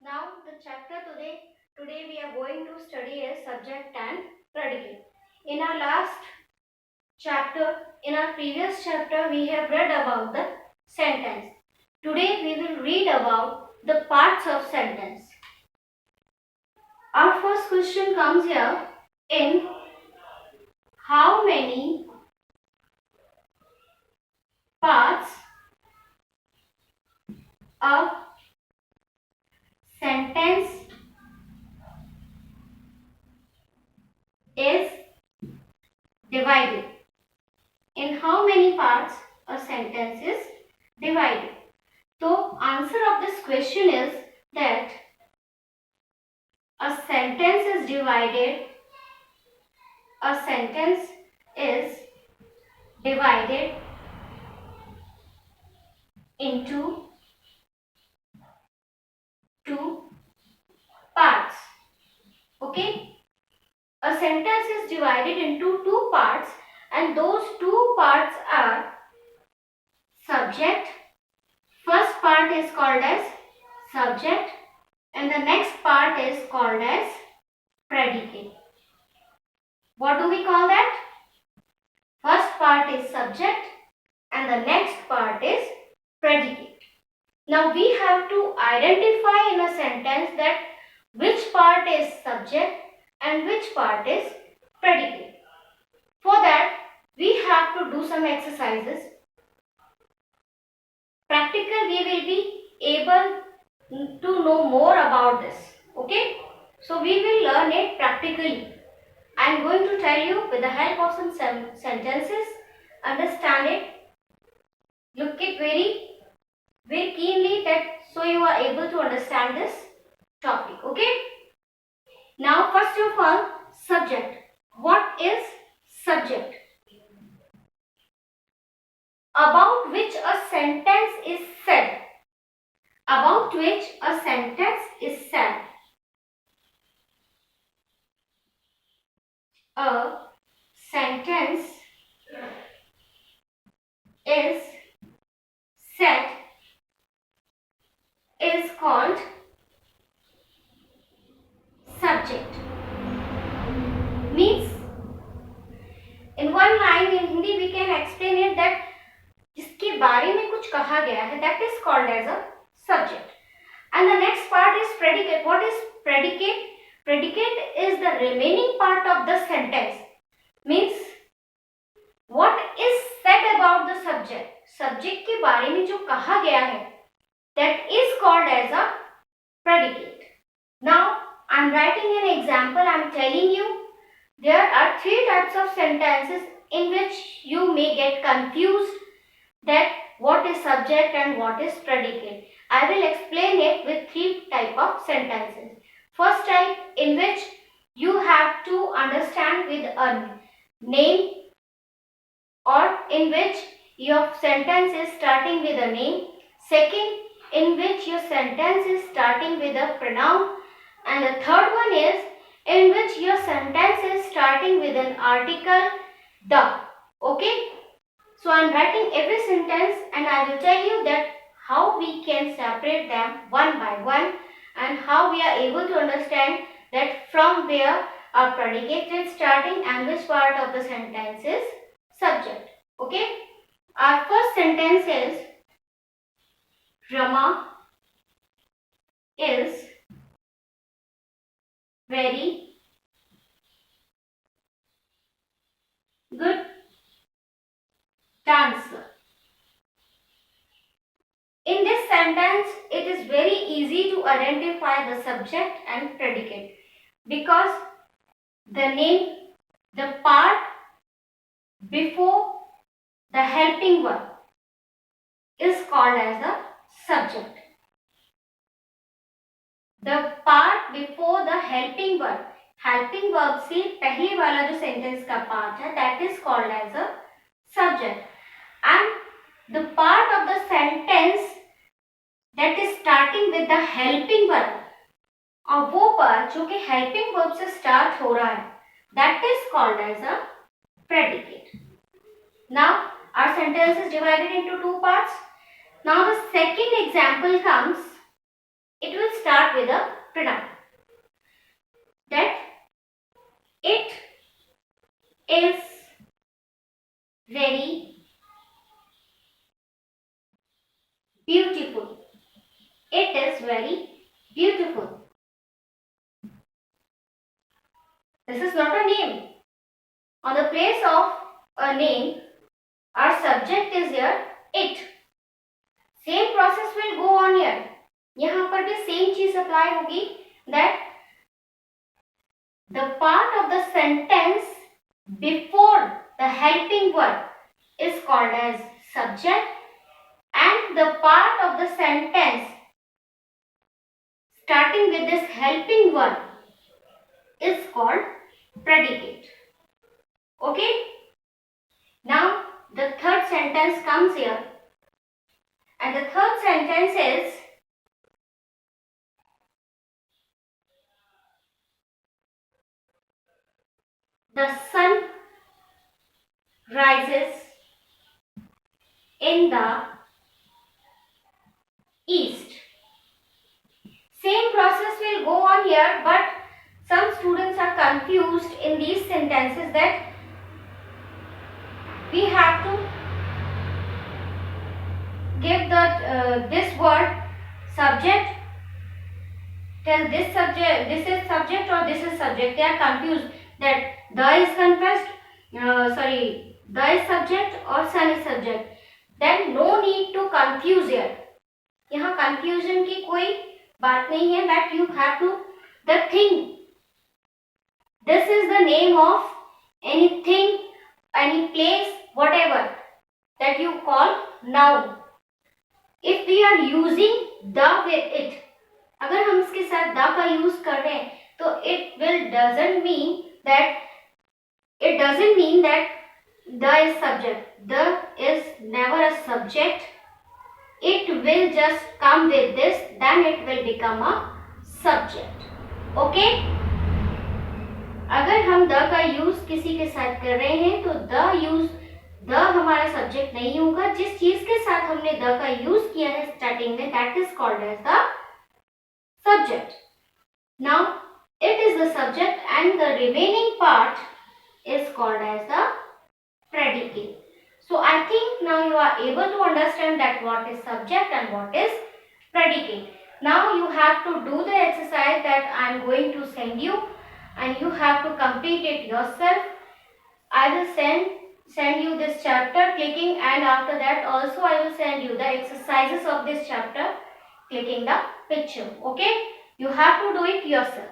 Now the chapter today we are going to study a subject and predicate. In our last chapter, in our previous chapter, we have read about the sentence. Today we will read about the parts of sentence. Our first question comes here in how many parts a sentence is divided. In how many parts a sentence is divided? So answer of this question is that a sentence is divided into two parts. Okay? A sentence is divided into two parts, and those two parts are subject. First part is called as subject and the next part is called as predicate. What do we call that? First part is subject and the next part is predicate. Now we have to identify in a sentence that which part is subject and which part is predicate. For that we have to do some exercises. Practical we will be able to know more about this. Okay? So we will learn it practically. I am going to tell you with the help of some sentences. Understand it. Look it very keenly that so you are able to understand this topic. Okay? Now first of all, subject. What is subject? About which a sentence is said. About which a sentence is said. A sentence is said is called subject. Means in one line in Hindi we can explain it that जिसके बारे में कुछ कहा गया है, that is called as a subject. And the next part is predicate. What is predicate? Predicate is the remaining part of the sentence. Means what is said about the subject. Subject के बारे में जो कहा गया है, that is called as a predicate. Now I am writing an example. I am telling you there are three types of sentences in which you may get confused that what is subject and what is predicate. I will explain it with three type of sentences. First type in which you have to understand with a name, or in which your sentence is starting with a name. Second, in which your sentence is starting with a pronoun. And the third one is in which your sentence is starting with an article, the. Okay? So I am writing every sentence and I will tell you that how we can separate them one by one and how we are able to understand that from where our predicate is starting and which part of the sentence is subject. Okay? Our first sentence is Rama is very good dancer. In this sentence, it is very easy to identify the subject and predicate because the name, the part before the helping verb is called as the subject. The part before the helping verb से पहले वाला जो sentence का part है, that is called as a subject. And the part of the sentence that is starting with the helping verb, और वो part जो कि helping verb से start हो रहा है, that is called as a predicate. Now our sentence is divided into two parts. Now the second example comes. It will start with a pronoun. That it is very beautiful. It is very beautiful. This is not a name. On the place of a name, our subject is here it. Same process will go on here. यहाँ पर भी same चीज apply होगी, that the part of the sentence before the helping verb is called as subject, and the part of the sentence starting with this helping verb is called predicate. Okay? Now the third sentence comes here, and the third sentence is the sun rises in the east. Same process will go on here, but some students are confused in these sentences that we have to give the this word subject, tell this subject, this is subject or this is subject. They are confused that the is confessed, the is subject or sun is subject. Then no need to confuse here. यहाँ confusion की कोई बात नहीं है. That you have to the thing. This is the name of anything, any place, whatever that you call noun. If we are using the with it, अगर हम इसके साथ the का use कर रहे हैं, तो it doesn't mean that the is subject. The is never a subject. It will just come with this, then it will become a subject. Okay? अगर हम the का use किसी के साथ कर रहे हैं, तो the हमारा subject नहीं होगा. जिस चीज के साथ हमने the का use किया है starting में, that is called as the subject. Now it is the subject and the remaining part is called as the predicate. So I think now you are able to understand that what is subject and what is predicate. Now you have to do the exercise that I am going to send you, and you have to complete it yourself. I will send you this chapter clicking, and after that also I will send you the exercises of this chapter clicking the picture. Okay? You have to do it yourself.